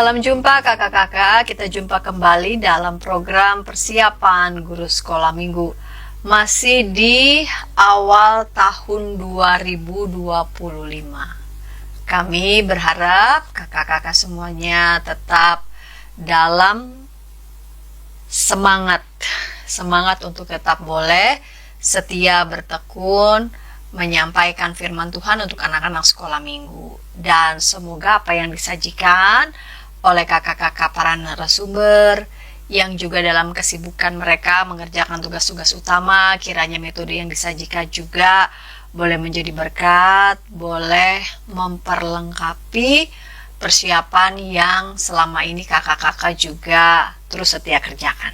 Salam jumpa kakak-kakak, kita jumpa kembali dalam program persiapan guru sekolah minggu. Masih di awal tahun 2025. Kami berharap kakak-kakak semuanya tetap dalam semangat untuk tetap boleh setia bertekun menyampaikan firman Tuhan untuk anak-anak sekolah minggu. Dan semoga apa yang disajikan oleh kakak-kakak para narasumber yang juga dalam kesibukan mereka mengerjakan tugas-tugas utama, kiranya metode yang disajikan juga boleh menjadi berkat, boleh memperlengkapi persiapan yang selama ini kakak-kakak juga terus setia kerjakan.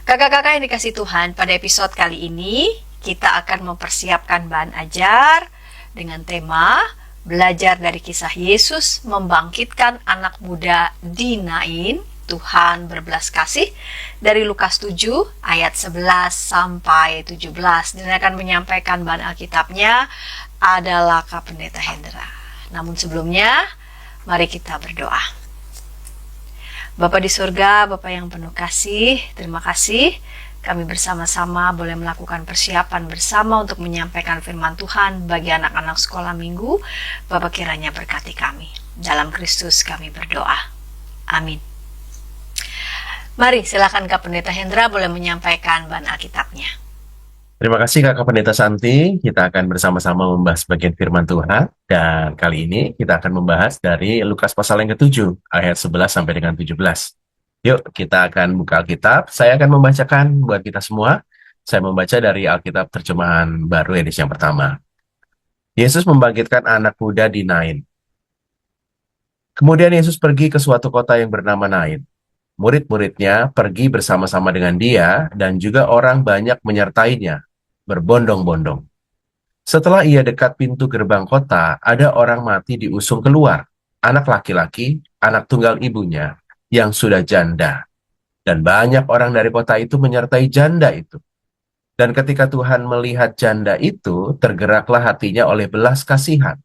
Kakak-kakak yang dikasih Tuhan, pada episode kali ini kita akan mempersiapkan bahan ajar dengan tema belajar dari kisah Yesus membangkitkan anak muda di Nain. Tuhan berbelas kasih, dari Lukas 7 ayat 11 sampai 17. Dan akan menyampaikan bahan Alkitabnya adalah Kak Pendeta Hendra. Namun sebelumnya, mari kita berdoa. Bapa di surga, Bapa yang penuh kasih, terima kasih kami bersama-sama boleh melakukan persiapan bersama untuk menyampaikan firman Tuhan bagi anak-anak sekolah minggu. Bapa kiranya berkati kami. Dalam Kristus kami berdoa. Amin. Mari silakan Kak Pendeta Hendra boleh menyampaikan bahan Alkitabnya. Terima kasih Kakak Pendeta Santi. Kita akan bersama-sama membahas bagian firman Tuhan. Dan kali ini kita akan membahas dari Lukas pasal yang ke-7, ayat 11 sampai dengan 17. Yuk, kita akan buka Alkitab. Saya akan membacakan buat kita semua. Saya membaca dari Alkitab terjemahan baru edisi yang pertama. Yesus membangkitkan anak muda di Nain. Kemudian Yesus pergi ke suatu kota yang bernama Nain. Murid-muridnya pergi bersama-sama dengan dia, dan juga orang banyak menyertainya, berbondong-bondong. Setelah ia dekat pintu gerbang kota, ada orang mati diusung keluar, anak laki-laki, anak tunggal ibunya, yang sudah janda. Dan banyak orang dari kota itu menyertai janda itu. Dan ketika Tuhan melihat janda itu, tergeraklah hatinya oleh belas kasihan.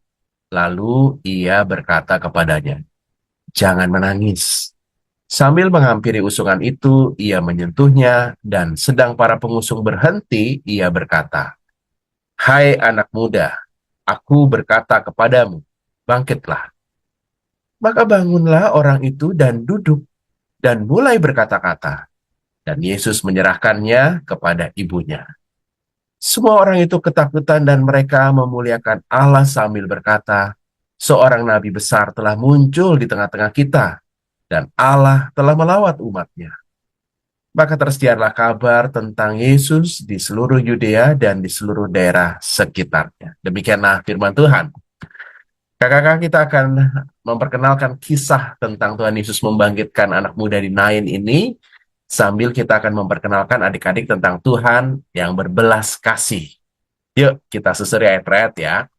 Lalu ia berkata kepadanya, "Jangan menangis." Sambil menghampiri usungan itu, ia menyentuhnya, dan sedang para pengusung berhenti, ia berkata, "Hai anak muda, aku berkata kepadamu, bangkitlah." Maka bangunlah orang itu dan duduk, dan mulai berkata-kata. Dan Yesus menyerahkannya kepada ibunya. Semua orang itu ketakutan dan mereka memuliakan Allah sambil berkata, "Seorang nabi besar telah muncul di tengah-tengah kita, dan Allah telah melawat umatnya." Maka tersiarlah kabar tentang Yesus di seluruh Yudea dan di seluruh daerah sekitarnya. Demikianlah firman Tuhan. Kakak-kakak, kita akan memperkenalkan kisah tentang Tuhan Yesus membangkitkan anak muda di Nain ini, sambil kita akan memperkenalkan adik-adik tentang Tuhan yang berbelas kasih. Yuk, kita susuri ayat-ayat ya.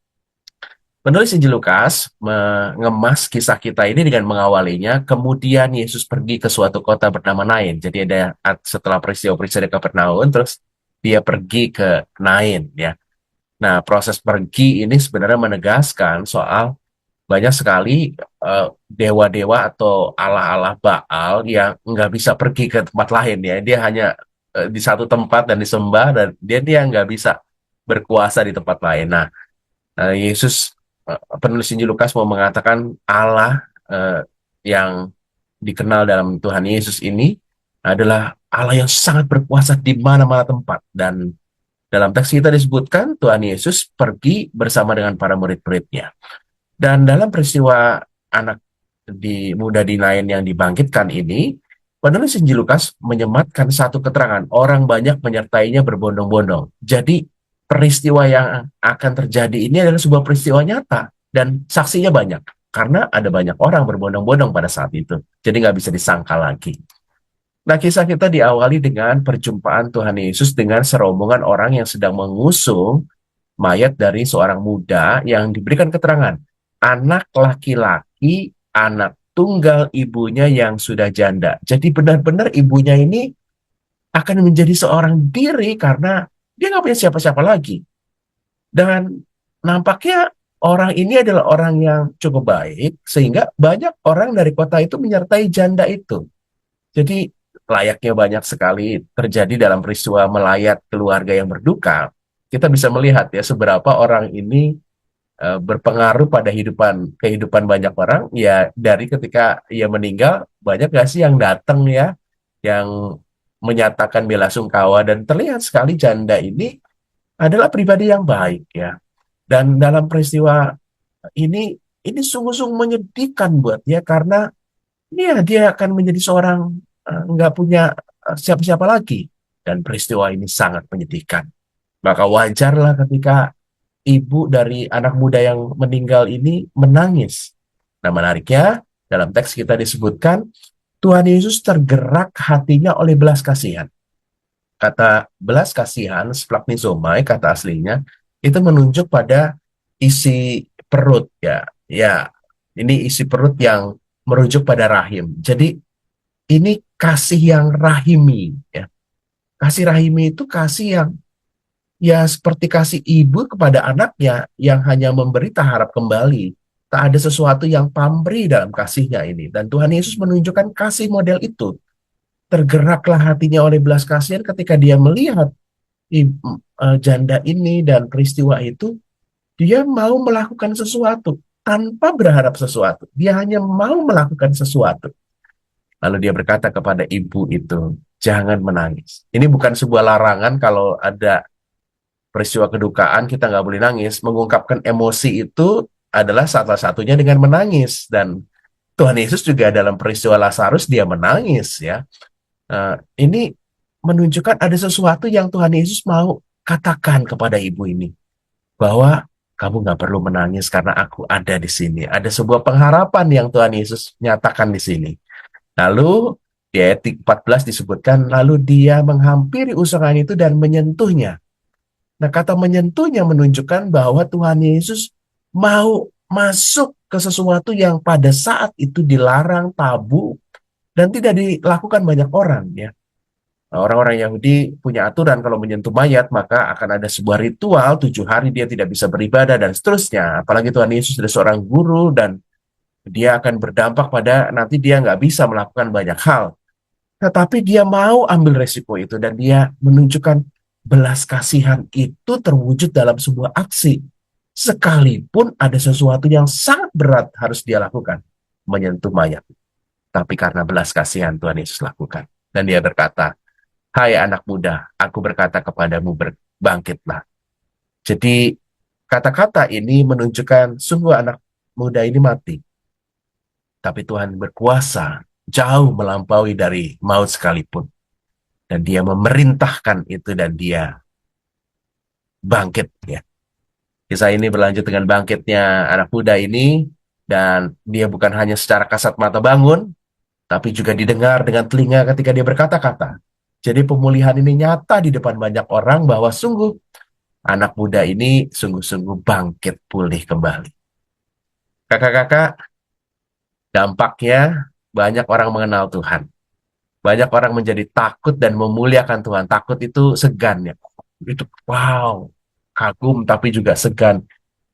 Penulis Injil Lukas mengemas kisah kita ini dengan mengawalinya, kemudian Yesus pergi ke suatu kota bernama Nain. Jadi ada setelah peristiwa-peristiwa di Kapernaum, terus dia pergi ke Nain ya. Nah, proses pergi ini sebenarnya menegaskan soal banyak sekali dewa-dewa atau allah-allah Baal yang nggak bisa pergi ke tempat lain ya. Dia hanya di satu tempat dan disembah, dan dia nggak bisa berkuasa di tempat lain. Nah, Yesus, penulis Injil Lukas mau mengatakan Allah yang dikenal dalam Tuhan Yesus ini adalah Allah yang sangat berkuasa di mana-mana tempat. Dan dalam teks kita disebutkan Tuhan Yesus pergi bersama dengan para murid-muridnya. Dan dalam peristiwa anak muda di Nain yang dibangkitkan ini, penulis Injil Lukas menyematkan satu keterangan, orang banyak menyertainya berbondong-bondong. Jadi peristiwa yang akan terjadi ini adalah sebuah peristiwa nyata, dan saksinya banyak, karena ada banyak orang berbondong-bondong pada saat itu. Jadi nggak bisa disangka lagi. Nah, kisah kita diawali dengan perjumpaan Tuhan Yesus dengan serombongan orang yang sedang mengusung mayat dari seorang muda yang diberikan keterangan, anak laki-laki, anak tunggal ibunya yang sudah janda. Jadi benar-benar ibunya ini akan menjadi seorang diri karena dia nggak punya siapa-siapa lagi. Dan nampaknya orang ini adalah orang yang cukup baik, sehingga banyak orang dari kota itu menyertai janda itu. Jadi layaknya banyak sekali terjadi dalam peristiwa melayat keluarga yang berduka. Kita bisa melihat ya seberapa orang ini berpengaruh pada kehidupan banyak orang ya dari ketika ia meninggal banyak gak sih yang datang ya yang menyatakan bela sungkawa dan terlihat sekali janda ini adalah pribadi yang baik ya dan dalam peristiwa ini sungguh-sungguh menyedihkan buat dia karena ya dia akan menjadi seorang nggak punya siapa-siapa lagi dan peristiwa ini sangat menyedihkan maka wajarlah ketika ibu dari anak muda yang meninggal ini menangis. Nah, menariknya, dalam teks kita disebutkan, Tuhan Yesus tergerak hatinya oleh belas kasihan. Kata belas kasihan, splagchnizomai, kata aslinya, itu menunjuk pada isi perut. Ya, ya, ini isi perut yang merujuk pada rahim. Jadi, ini kasih yang rahimi. Ya. Kasih rahimi itu kasih yang ya seperti kasih ibu kepada anaknya yang hanya memberi tak harap kembali. Tak ada sesuatu yang pamrih dalam kasihnya ini. Dan Tuhan Yesus menunjukkan kasih model itu. Tergeraklah hatinya oleh belas kasihan ketika dia melihat janda ini dan peristiwa itu. Dia mau melakukan sesuatu tanpa berharap sesuatu. Dia hanya mau melakukan sesuatu. Lalu dia berkata kepada ibu itu, jangan menangis. Ini bukan sebuah larangan kalau ada peristiwa kedukaan kita nggak boleh nangis. Mengungkapkan emosi itu adalah salah satunya dengan menangis. Dan Tuhan Yesus juga dalam peristiwa Lazarus dia menangis ya. Ini menunjukkan ada sesuatu yang Tuhan Yesus mau katakan kepada ibu ini. Bahwa kamu nggak perlu menangis karena aku ada di sini. Ada sebuah pengharapan yang Tuhan Yesus nyatakan di sini. Lalu di ayat 14 disebutkan, lalu dia menghampiri usungan itu dan menyentuhnya. Nah, kata menyentuhnya menunjukkan bahwa Tuhan Yesus mau masuk ke sesuatu yang pada saat itu dilarang, tabu, dan tidak dilakukan banyak orang. Ya. Nah, orang-orang Yahudi punya aturan kalau menyentuh mayat, maka akan ada sebuah ritual, 7 hari dia tidak bisa beribadah, dan seterusnya. Apalagi Tuhan Yesus adalah seorang guru, dan dia akan berdampak pada nanti dia nggak bisa melakukan banyak hal. Tetapi dia mau ambil resiko itu, dan dia menunjukkan belas kasihan itu terwujud dalam sebuah aksi. Sekalipun ada sesuatu yang sangat berat harus dia lakukan. Menyentuh mayat. Tapi karena belas kasihan Tuhan Yesus lakukan. Dan dia berkata, hai anak muda, aku berkata kepadamu bangkitlah. Jadi kata-kata ini menunjukkan sungguh anak muda ini mati. Tapi Tuhan berkuasa jauh melampaui dari maut sekalipun. Dan dia memerintahkan itu dan dia bangkit ya. Kisah ini berlanjut dengan bangkitnya anak muda ini dan dia bukan hanya secara kasat mata bangun, tapi juga didengar dengan telinga ketika dia berkata-kata. Jadi pemulihan ini nyata di depan banyak orang bahwa sungguh anak muda ini sungguh-sungguh bangkit pulih kembali. Kakak-kakak, dampaknya banyak orang mengenal Tuhan. Banyak orang menjadi takut dan memuliakan Tuhan. Takut itu segan ya. Itu wow, kagum tapi juga segan.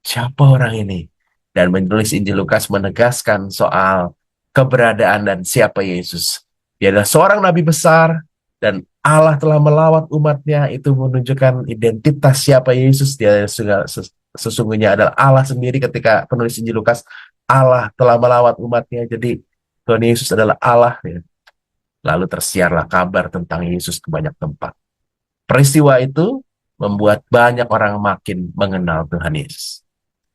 Siapa orang ini? Dan menulis Injil Lukas menegaskan soal keberadaan dan siapa Yesus. Dia adalah seorang nabi besar dan Allah telah melawat umatnya. Itu menunjukkan identitas siapa Yesus. Dia sesungguhnya adalah Allah sendiri ketika penulis Injil Lukas. Allah telah melawat umatnya. Jadi Tuhan Yesus adalah Allah ya. Lalu tersiarlah kabar tentang Yesus ke banyak tempat. Peristiwa itu membuat banyak orang makin mengenal Tuhan Yesus.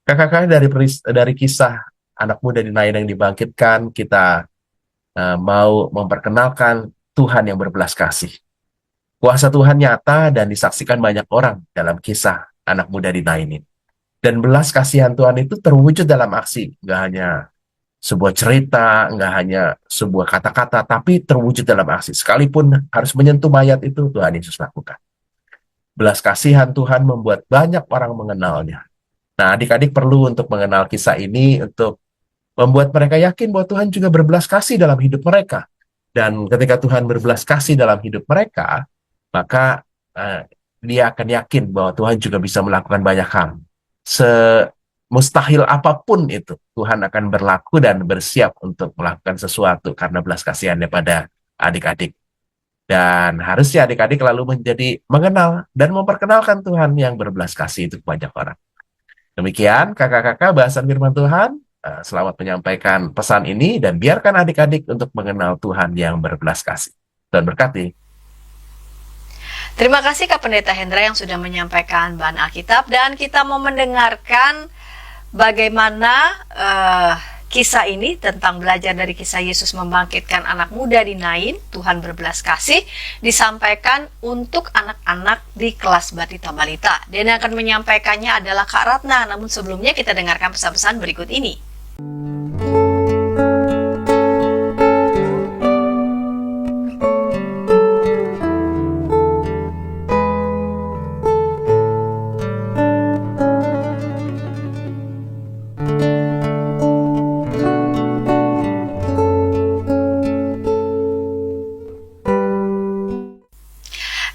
Kakak-kakak dari kisah anak muda di Nain yang dibangkitkan, kita mau memperkenalkan Tuhan yang berbelas kasih. Kuasa Tuhan nyata dan disaksikan banyak orang dalam kisah anak muda di Nain ini. Dan belas kasihan Tuhan itu terwujud dalam aksi, nggak hanya sebuah cerita, nggak hanya sebuah kata-kata, tapi terwujud dalam aksi. Sekalipun harus menyentuh mayat itu, Tuhan Yesus lakukan. Belas kasihan Tuhan membuat banyak orang mengenalnya. Nah, adik-adik perlu untuk mengenal kisah ini, untuk membuat mereka yakin bahwa Tuhan juga berbelas kasih dalam hidup mereka. Dan ketika Tuhan berbelas kasih dalam hidup mereka, maka dia akan yakin bahwa Tuhan juga bisa melakukan banyak hal. mustahil apapun itu, Tuhan akan berlaku dan bersiap untuk melakukan sesuatu karena belas kasihannya pada adik-adik. Dan harusnya adik-adik lalu menjadi mengenal dan memperkenalkan Tuhan yang berbelas kasih itu kepada banyak orang. Demikian kakak-kakak bahasan firman Tuhan. Selamat menyampaikan pesan ini dan biarkan adik-adik untuk mengenal Tuhan yang berbelas kasih. Tuhan berkati. Terima kasih Kak Pendeta Hendra yang sudah menyampaikan bahan Alkitab, dan kita mau mendengarkan bagaimana kisah ini tentang belajar dari kisah Yesus membangkitkan anak muda di Nain, Tuhan berbelas kasih, disampaikan untuk anak-anak di kelas Batita Balita. Dan yang akan menyampaikannya adalah Kak Ratna. Namun sebelumnya kita dengarkan pesan-pesan berikut ini.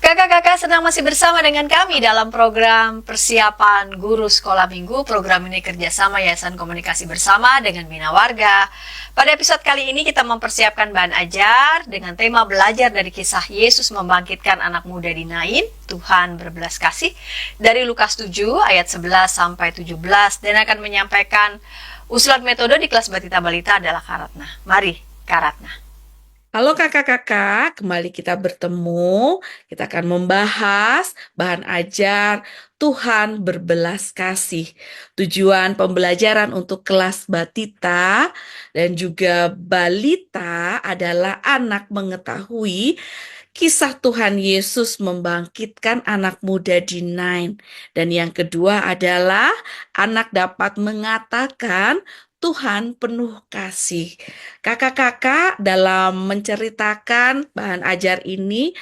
Kakak-kakak sedang masih bersama dengan kami dalam program persiapan guru sekolah minggu. Program ini kerjasama Yayasan Komunikasi Bersama dengan Bina Warga. Pada episode kali ini kita mempersiapkan bahan ajar dengan tema belajar dari kisah Yesus membangkitkan anak muda di Nain, Tuhan berbelas kasih, dari Lukas 7 ayat 11 sampai 17, dan akan menyampaikan usulan metode di kelas Batita Balita adalah Kak Ratna. Mari Kak Ratna. Halo kakak-kakak, kembali kita bertemu. Kita akan membahas bahan ajar Tuhan berbelas kasih. Tujuan pembelajaran untuk kelas Batita dan juga Balita adalah anak mengetahui kisah Tuhan Yesus membangkitkan anak muda di Nain. Dan yang kedua adalah anak dapat mengatakan Tuhan penuh kasih. Kakak-kakak dalam menceritakan bahan ajar ini,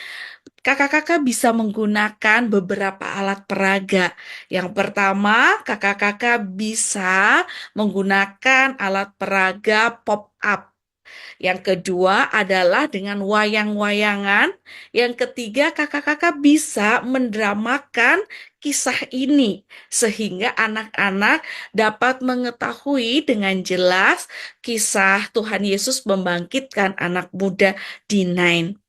kakak-kakak bisa menggunakan beberapa alat peraga. Yang pertama, kakak-kakak bisa menggunakan alat peraga pop-up. Yang kedua adalah dengan wayang-wayangan. Yang ketiga, kakak-kakak bisa mendramakan kisah ini sehingga anak-anak dapat mengetahui dengan jelas kisah Tuhan Yesus membangkitkan anak muda di Nain.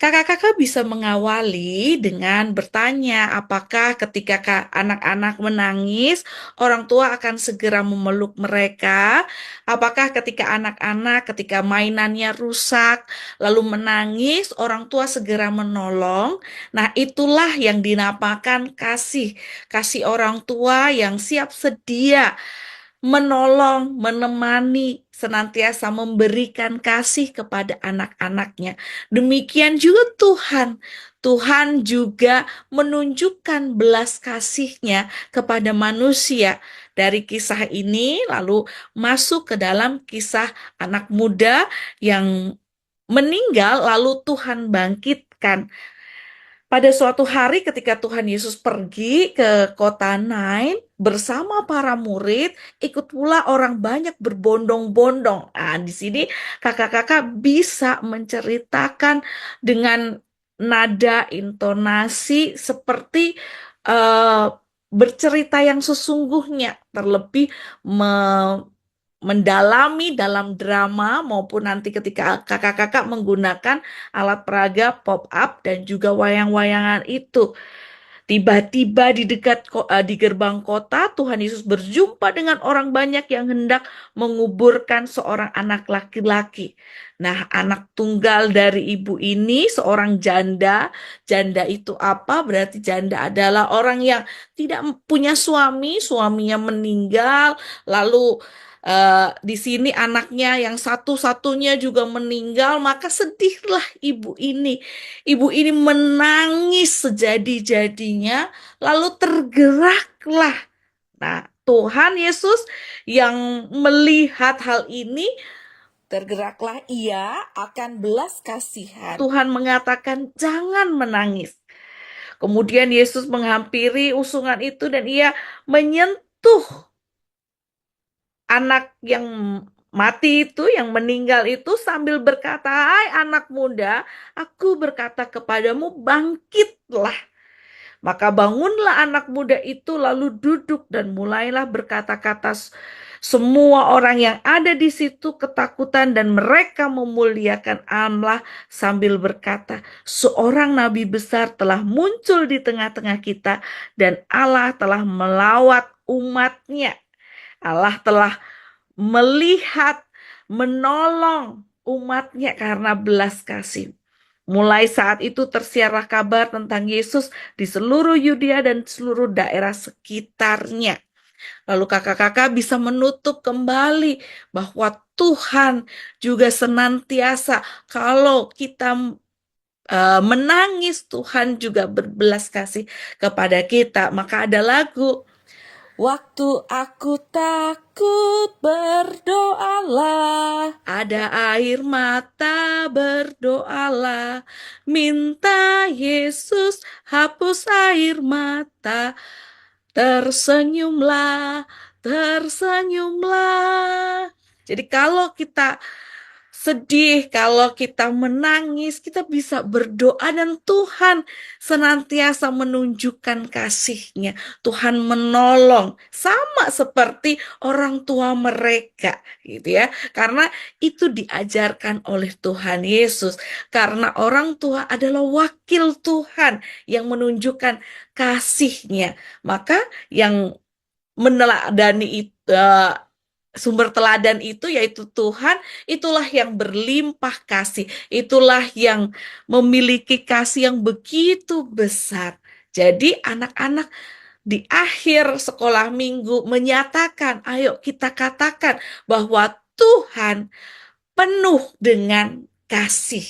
Kakak-kakak bisa mengawali dengan bertanya, apakah ketika anak-anak menangis, orang tua akan segera memeluk mereka? Apakah ketika mainannya rusak, lalu menangis, orang tua segera menolong? Nah, itulah yang dinamakan kasih. Kasih orang tua yang siap sedia menolong, menemani, senantiasa memberikan kasih kepada anak-anaknya. Demikian juga Tuhan. Tuhan juga menunjukkan belas kasih-Nya kepada manusia. Dari kisah ini lalu masuk ke dalam kisah anak muda yang meninggal lalu Tuhan bangkitkan. Pada suatu hari ketika Tuhan Yesus pergi ke kota Nain bersama para murid, ikut pula orang banyak berbondong-bondong. Nah, di sini kakak-kakak bisa menceritakan dengan nada intonasi seperti bercerita yang sesungguhnya, terlebih mendalami dalam drama maupun nanti ketika kakak-kakak menggunakan alat peraga pop-up dan juga wayang-wayangan itu. Tiba-tiba di gerbang kota, Tuhan Yesus berjumpa dengan orang banyak yang hendak menguburkan seorang anak laki-laki. Nah, anak tunggal dari ibu ini seorang janda. Janda itu apa? Berarti janda adalah orang yang tidak punya suami, suaminya meninggal, lalu di sini anaknya yang satu-satunya juga meninggal, maka sedihlah ibu ini. Ibu ini menangis sejadi-jadinya, lalu tergeraklah. Nah, Tuhan Yesus yang melihat hal ini, tergeraklah ia akan belas kasihan. Tuhan mengatakan, jangan menangis. Kemudian Yesus menghampiri usungan itu dan ia menyentuh anak yang mati itu, yang meninggal itu sambil berkata, "Hai anak muda, aku berkata kepadamu, bangkitlah." Maka bangunlah anak muda itu lalu duduk dan mulailah berkata-kata. Semua orang yang ada di situ ketakutan dan mereka memuliakan Allah sambil berkata, seorang nabi besar telah muncul di tengah-tengah kita dan Allah telah melawat umatnya. Allah telah melihat, menolong umatnya karena belas kasih. Mulai saat itu tersiarlah kabar tentang Yesus di seluruh Yudea dan seluruh daerah sekitarnya. Lalu kakak-kakak bisa menutup kembali bahwa Tuhan juga senantiasa kalau kita menangis, Tuhan juga berbelas kasih kepada kita. Maka ada lagu, waktu aku takut berdoalah, ada air mata berdoalah, minta Yesus hapus air mata, tersenyumlah, tersenyumlah. Jadi kalau kita sedih, kalau kita menangis, kita bisa berdoa dan Tuhan senantiasa menunjukkan kasih-Nya. Tuhan menolong sama seperti orang tua mereka, gitu ya. Karena itu diajarkan oleh Tuhan Yesus. Karena orang tua adalah wakil Tuhan yang menunjukkan kasih-Nya. Maka yang meneladani itu, sumber teladan itu yaitu Tuhan, itulah yang berlimpah kasih, itulah yang memiliki kasih yang begitu besar. Jadi anak-anak di akhir sekolah minggu menyatakan, ayo kita katakan bahwa Tuhan penuh dengan kasih.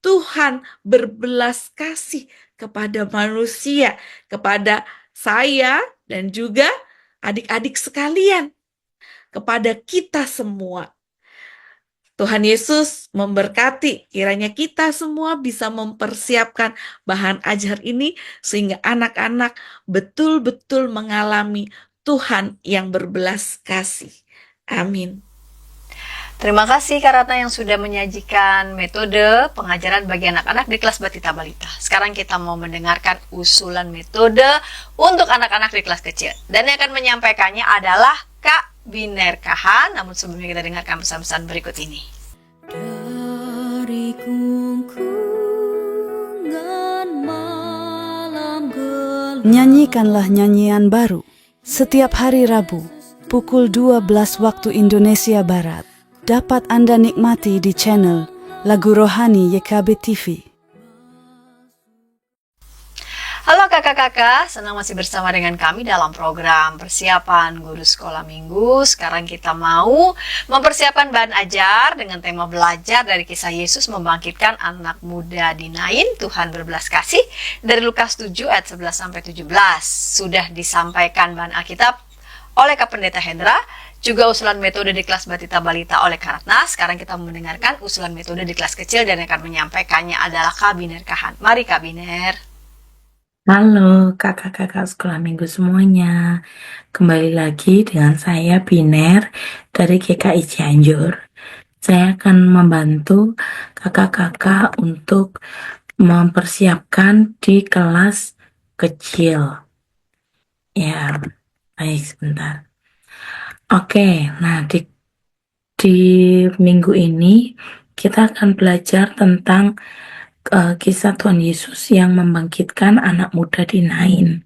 Tuhan berbelas kasih kepada manusia, kepada saya dan juga adik-adik sekalian, kepada kita semua. Tuhan Yesus memberkati, kiranya kita semua bisa mempersiapkan bahan ajar ini sehingga anak-anak betul-betul mengalami Tuhan yang berbelas kasih. Amin. Terima kasih Kak Ratna yang sudah menyajikan metode pengajaran bagi anak-anak di kelas Batita Balita. Sekarang kita mau mendengarkan usulan metode untuk anak-anak di kelas kecil. Dan yang akan menyampaikannya adalah Kak Biner Kahan. Namun sebelumnya kita dengarkan pesan-pesan berikut ini. Dari gungkungan malam gelap, nyanyikanlah nyanyian baru setiap hari Rabu pukul 12 waktu Indonesia Barat. Dapat Anda nikmati di channel Lagu Rohani YKB TV. Halo kakak-kakak, senang masih bersama dengan kami dalam program persiapan guru sekolah minggu. Sekarang kita mau mempersiapkan bahan ajar dengan tema belajar dari kisah Yesus membangkitkan anak muda di Nain, Tuhan berbelas kasih, dari Lukas 7 ayat 11-17. Sudah disampaikan bahan Alkitab oleh Kak Pendeta Hendra, juga usulan metode di kelas Batita Balita oleh Kak Ratna. Sekarang kita mendengarkan usulan metode di kelas kecil dan yang akan menyampaikannya adalah Kak Biner Kahan. Mari Kak Biner. Halo kakak-kakak sekolah minggu semuanya. Kembali lagi dengan saya Biner dari GKI Cianjur. Saya akan membantu kakak-kakak untuk mempersiapkan di kelas kecil. Ya, baik sebentar. Oke, nah di minggu ini kita akan belajar tentang kisah Tuhan Yesus yang membangkitkan anak muda di Nain,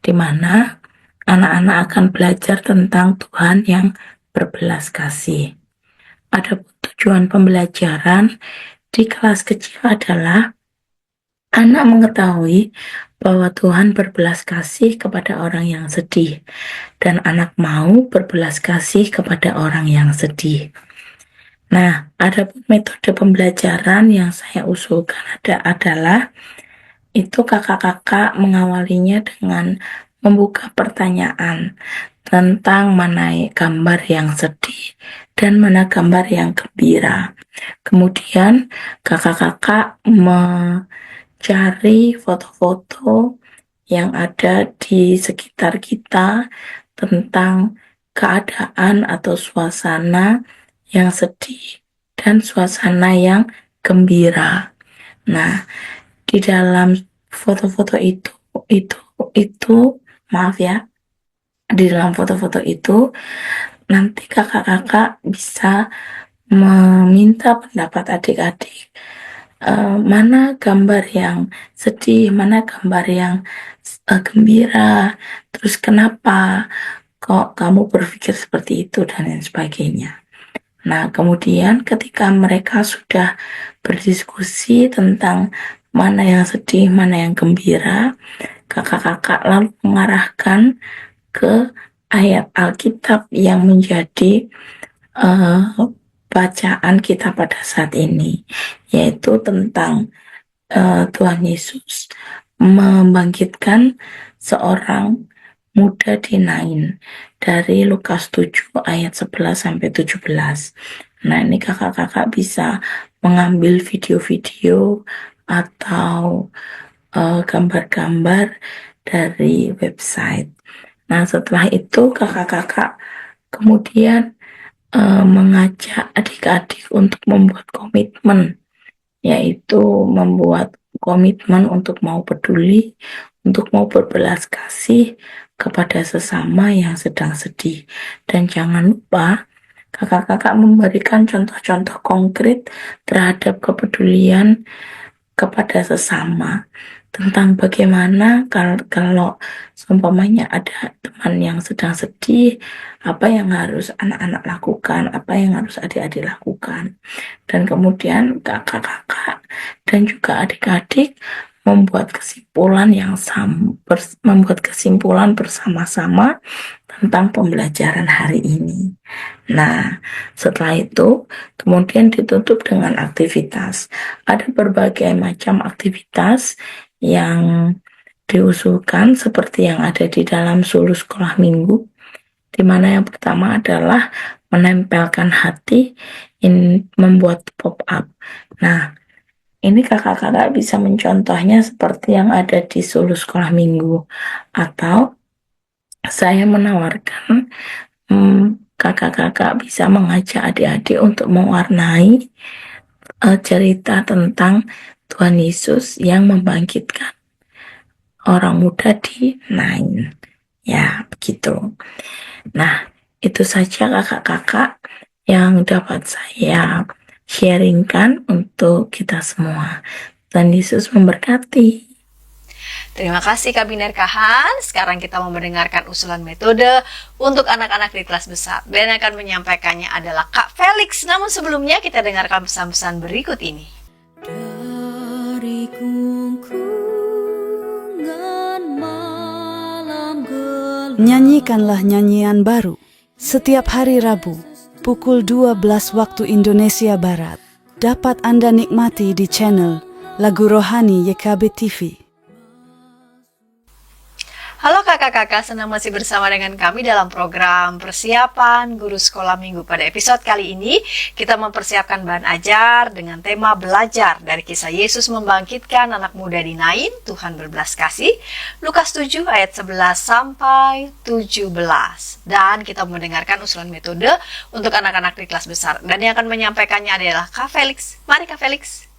di mana anak-anak akan belajar tentang Tuhan yang berbelas kasih. Ada tujuan pembelajaran di kelas kecil adalah anak mengetahui bahwa Tuhan berbelas kasih kepada orang yang sedih, dan anak mau berbelas kasih kepada orang yang sedih. Nah, ada metode pembelajaran yang saya usulkan adalah itu kakak-kakak mengawalinya dengan membuka pertanyaan tentang mana gambar yang sedih dan mana gambar yang gembira. Kemudian kakak-kakak cari foto-foto yang ada di sekitar kita tentang keadaan atau suasana yang sedih dan suasana yang gembira. Nah, di dalam foto-foto itu itu, maaf ya, di dalam foto-foto itu nanti kakak-kakak bisa meminta pendapat adik-adik, mana gambar yang sedih, mana gambar yang gembira, terus kenapa kok kamu berpikir seperti itu, dan lain sebagainya. Nah, kemudian ketika mereka sudah berdiskusi tentang mana yang sedih, mana yang gembira, kakak-kakak lalu mengarahkan ke ayat Alkitab yang menjadi bacaan kita pada saat ini, yaitu tentang Tuhan Yesus membangkitkan seorang muda di Nain dari Lukas 7 ayat 11 sampai 17. Nah, ini kakak-kakak bisa mengambil video-video atau gambar-gambar dari website. Nah, setelah itu kakak-kakak kemudian mengajak adik-adik untuk membuat komitmen, yaitu membuat komitmen untuk mau peduli, untuk mau berbelas kasih kepada sesama yang sedang sedih. Dan jangan lupa kakak-kakak memberikan contoh-contoh konkret terhadap kepedulian kepada sesama, tentang bagaimana kalau seumpamanya ada teman yang sedang sedih, apa yang harus anak-anak lakukan, apa yang harus adik-adik lakukan. Dan kemudian kakak-kakak dan juga adik-adik membuat kesimpulan bersama-sama tentang pembelajaran hari ini. Nah, setelah itu kemudian ditutup dengan aktivitas. Ada berbagai macam aktivitas yang diusulkan seperti yang ada di dalam Sulu Sekolah Minggu, di mana yang pertama adalah menempelkan hati, membuat pop-up. Nah, ini kakak-kakak bisa mencontohnya seperti yang ada di Sulu Sekolah Minggu, atau saya menawarkan kakak-kakak bisa mengajak adik-adik untuk mewarnai cerita tentang Tuhan Yesus yang membangkitkan orang muda di Nain. Ya, begitu. Nah, itu saja kakak-kakak yang dapat saya sharingkan untuk kita semua. Tuhan Yesus memberkati. Terima kasih Kak Binar Kahan. Sekarang kita mau mendengarkan usulan metode untuk anak-anak di kelas besar. Dan yang akan menyampaikannya adalah Kak Felix. Namun sebelumnya kita dengarkan pesan-pesan berikut ini. Dari gungkungan malam gelap, Nyanyikanlah nyanyian baru setiap hari Rabu pukul 12 waktu Indonesia Barat. Dapat Anda nikmati di channel Lagu Rohani YKB TV. Halo kakak-kakak, senang masih bersama dengan kami dalam program persiapan guru sekolah minggu. Pada episode kali ini, kita mempersiapkan bahan ajar dengan tema belajar dari kisah Yesus membangkitkan anak muda di Nain, Tuhan berbelas kasih, Lukas 7 ayat 11 sampai 17. Dan kita mendengarkan usulan metode untuk anak-anak di kelas besar. Dan yang akan menyampaikannya adalah Kak Felix. Mari Kak Felix.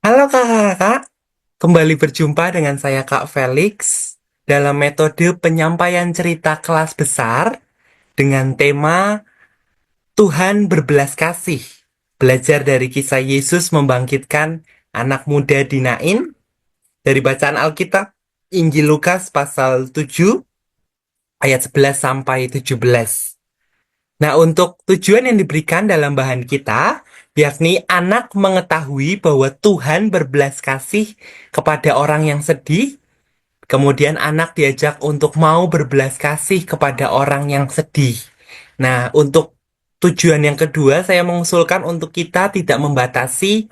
Halo kakak-kakak, kembali berjumpa dengan saya Kak Felix dalam metode penyampaian cerita kelas besar dengan tema Tuhan berbelas kasih. Belajar dari kisah Yesus membangkitkan anak muda di Nain dari bacaan Alkitab Injil Lukas pasal 7 ayat 11 sampai 17. Nah, untuk tujuan yang diberikan dalam bahan kita, yakni anak mengetahui bahwa Tuhan berbelas kasih kepada orang yang sedih. Kemudian anak diajak untuk mau berbelas kasih kepada orang yang sedih. Nah, untuk tujuan yang kedua, saya mengusulkan untuk kita tidak membatasi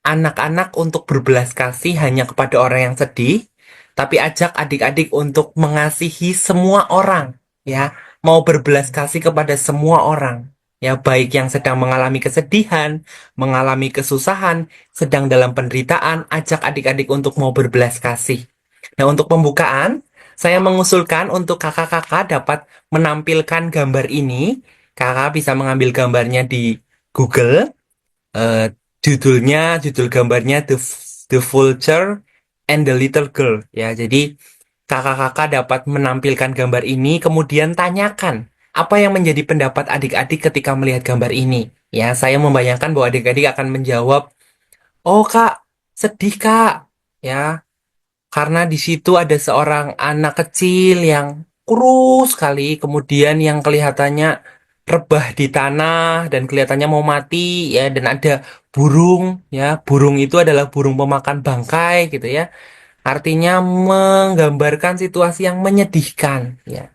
anak-anak untuk berbelas kasih hanya kepada orang yang sedih, tapi ajak adik-adik untuk mengasihi semua orang, ya, mau berbelas kasih kepada semua orang. Ya, baik yang sedang mengalami kesedihan, mengalami kesusahan, sedang dalam penderitaan, ajak adik-adik untuk mau berbelas kasih. Nah, untuk pembukaan, saya mengusulkan untuk kakak-kakak dapat menampilkan gambar ini. Kakak bisa mengambil gambarnya di Google. Judul gambarnya The Vulture and the Little Girl. Ya, jadi kakak-kakak dapat menampilkan gambar ini, kemudian tanyakan apa yang menjadi pendapat adik-adik ketika melihat gambar ini. Ya, saya membayangkan bahwa adik-adik akan menjawab, "Oh, Kak, sedih, Kak." Ya, karena di situ ada seorang anak kecil yang kurus sekali, kemudian yang kelihatannya rebah di tanah dan kelihatannya mau mati, ya, dan ada burung, ya, burung itu adalah burung pemakan bangkai gitu ya. Artinya menggambarkan situasi yang menyedihkan, ya.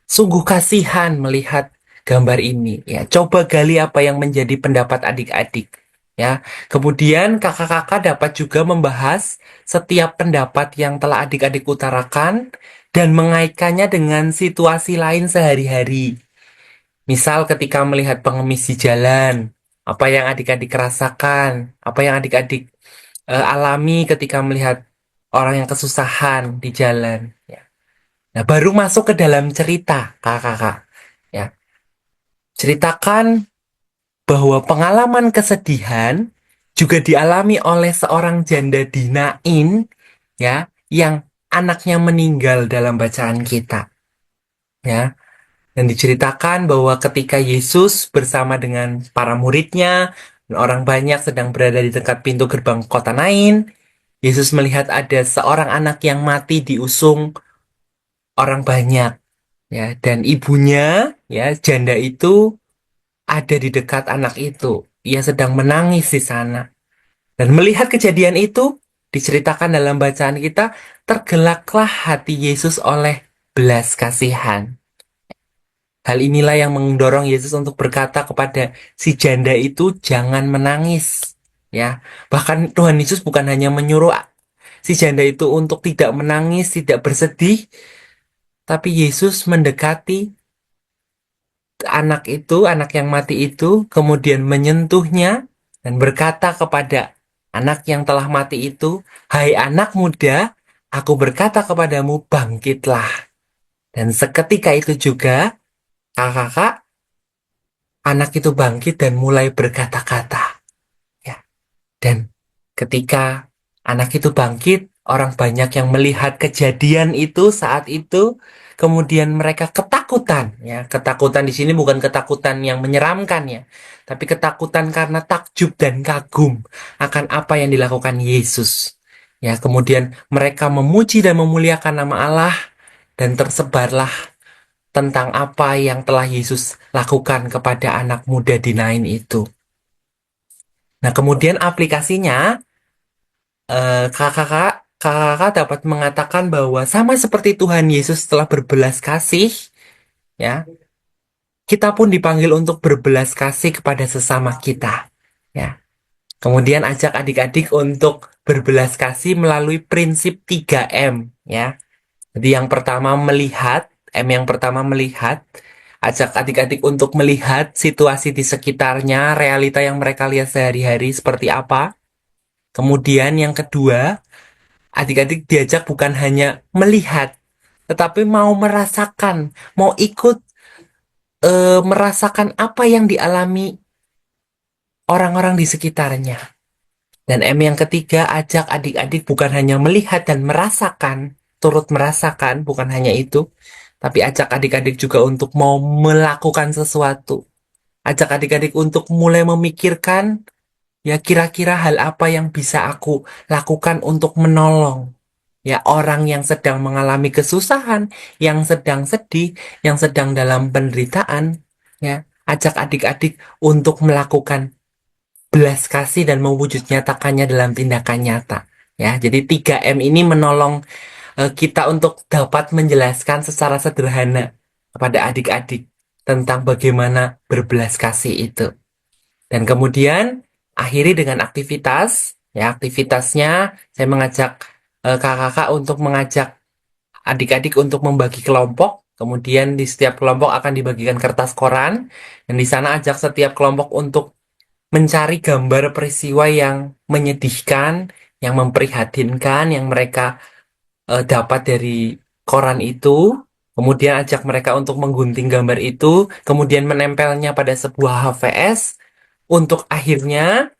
Sungguh kasihan melihat gambar ini, ya. Coba gali apa yang menjadi pendapat adik-adik, ya. Kemudian kakak-kakak dapat juga membahas setiap pendapat yang telah adik-adik utarakan dan mengaitkannya dengan situasi lain sehari-hari. Misal ketika melihat pengemis di jalan, apa yang adik-adik rasakan, apa yang adik-adik alami ketika melihat orang yang kesusahan di jalan, ya. Nah, baru masuk ke dalam cerita, kakak-kakak. Ya, ceritakan bahwa pengalaman kesedihan juga dialami oleh seorang janda di Nain, ya, yang anaknya meninggal dalam bacaan kita. Ya, dan diceritakan bahwa ketika Yesus bersama dengan para muridnya dan orang banyak sedang berada di dekat pintu gerbang kota Nain, Yesus melihat ada seorang anak yang mati diusung orang banyak, ya, dan ibunya, ya, janda itu ada di dekat anak itu. Ia sedang menangis di sana. Dan melihat kejadian itu diceritakan dalam bacaan kita, tergelaklah hati Yesus oleh belas kasihan. Hal inilah yang mendorong Yesus untuk berkata kepada si janda itu, jangan menangis, ya. Bahkan Tuhan Yesus bukan hanya menyuruh si janda itu untuk tidak menangis, tidak bersedih, tapi Yesus mendekati anak itu, anak yang mati itu, kemudian menyentuhnya dan berkata kepada anak yang telah mati itu, "Hai anak muda, aku berkata kepadamu, bangkitlah." Dan seketika itu juga, kakak-kakak, anak itu bangkit dan mulai berkata-kata. Ya. Dan ketika anak itu bangkit, orang banyak yang melihat kejadian itu saat itu, kemudian mereka ketakutan. Ya, ketakutan di sini bukan ketakutan yang menyeramkan ya, tapi ketakutan karena takjub dan kagum akan apa yang dilakukan Yesus. Ya, kemudian mereka memuji dan memuliakan nama Allah dan tersebarlah tentang apa yang telah Yesus lakukan kepada anak muda di Nain itu. Nah, kemudian aplikasinya, kakak-kakak dapat mengatakan bahwa sama seperti Tuhan Yesus telah berbelas kasih, ya, kita pun dipanggil untuk berbelas kasih kepada sesama kita, ya. Kemudian ajak adik-adik untuk berbelas kasih melalui prinsip 3M, ya. Jadi yang pertama melihat, M yang pertama melihat, ajak adik-adik untuk melihat situasi di sekitarnya, realita yang mereka lihat sehari-hari seperti apa. Kemudian yang kedua, adik-adik diajak bukan hanya melihat, tetapi mau merasakan, mau ikut merasakan apa yang dialami orang-orang di sekitarnya. Dan M yang ketiga, ajak adik-adik bukan hanya melihat dan merasakan, turut merasakan, bukan hanya itu, tapi ajak adik-adik juga untuk mau melakukan sesuatu. Ajak adik-adik untuk mulai memikirkan, ya, kira-kira hal apa yang bisa aku lakukan untuk menolong, ya, orang yang sedang mengalami kesusahan, yang sedang sedih, yang sedang dalam penderitaan, ya. Ajak adik-adik untuk melakukan belas kasih dan mewujud nyatakannya dalam tindakan nyata, ya. Jadi 3M ini menolong kita untuk dapat menjelaskan secara sederhana kepada adik-adik tentang bagaimana berbelas kasih itu. Dan kemudian akhiri dengan aktivitas, ya. Aktivitasnya saya mengajak kakak-kakak untuk mengajak adik-adik untuk membagi kelompok. Kemudian di setiap kelompok akan dibagikan kertas koran, dan di sana ajak setiap kelompok untuk mencari gambar peristiwa yang menyedihkan, yang memprihatinkan, yang mereka dapat dari koran itu. Kemudian ajak mereka untuk menggunting gambar itu, kemudian menempelnya pada sebuah HVS, untuk akhirnya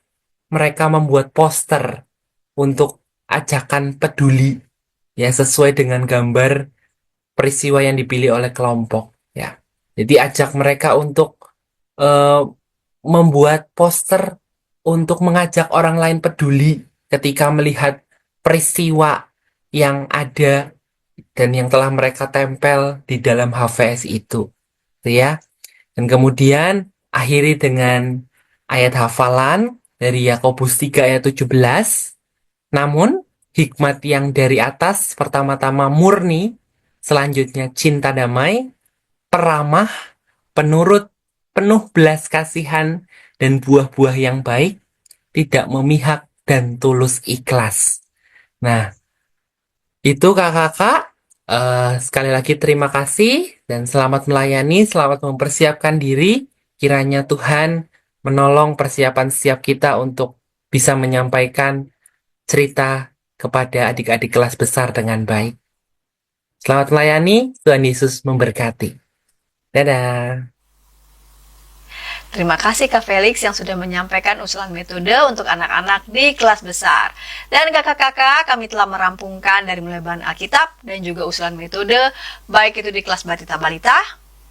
mereka membuat poster untuk ajakan peduli, ya sesuai dengan gambar peristiwa yang dipilih oleh kelompok ya. Jadi ajak mereka untuk eh, membuat poster untuk mengajak orang lain peduli ketika melihat peristiwa yang ada dan yang telah mereka tempel di dalam HVS itu, gitu ya. Dan kemudian akhiri dengan ayat hafalan dari Yakobus 3 ayat 17. Namun, hikmat yang dari atas pertama-tama murni, selanjutnya cinta damai, peramah, penurut, penuh belas kasihan, dan buah-buah yang baik, tidak memihak dan tulus ikhlas. Nah, itu kakak-kakak. Sekali lagi terima kasih dan selamat melayani, selamat mempersiapkan diri. Kiranya Tuhan menolong persiapan setiap kita untuk bisa menyampaikan cerita kepada adik-adik kelas besar dengan baik. Selamat melayani, Tuhan Yesus memberkati. Dadah. Terima kasih Kak Felix yang sudah menyampaikan usulan metode untuk anak-anak di kelas besar. Dan kakak-kakak, kami telah merampungkan dari mulai bahan Alkitab dan juga usulan metode, baik itu di kelas Batita Balita,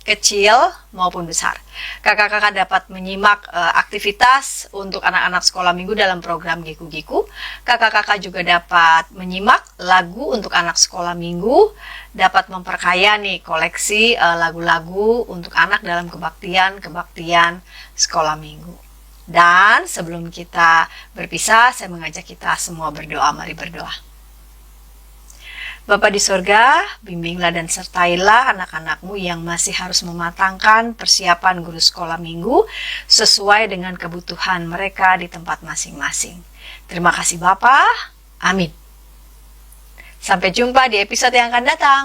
kecil maupun besar. Kakak-kakak dapat menyimak aktivitas untuk anak-anak sekolah minggu dalam program Giku-Giku. Kakak-kakak juga dapat menyimak lagu untuk anak sekolah minggu, dapat memperkaya nih koleksi lagu-lagu untuk anak dalam kebaktian sekolah minggu. Dan sebelum kita berpisah, saya mengajak kita semua berdoa. Mari berdoa. Bapa di sorga, bimbinglah dan sertailah anak-anakmu yang masih harus mematangkan persiapan guru sekolah minggu sesuai dengan kebutuhan mereka di tempat masing-masing. Terima kasih Bapa. Amin. Sampai jumpa di episode yang akan datang.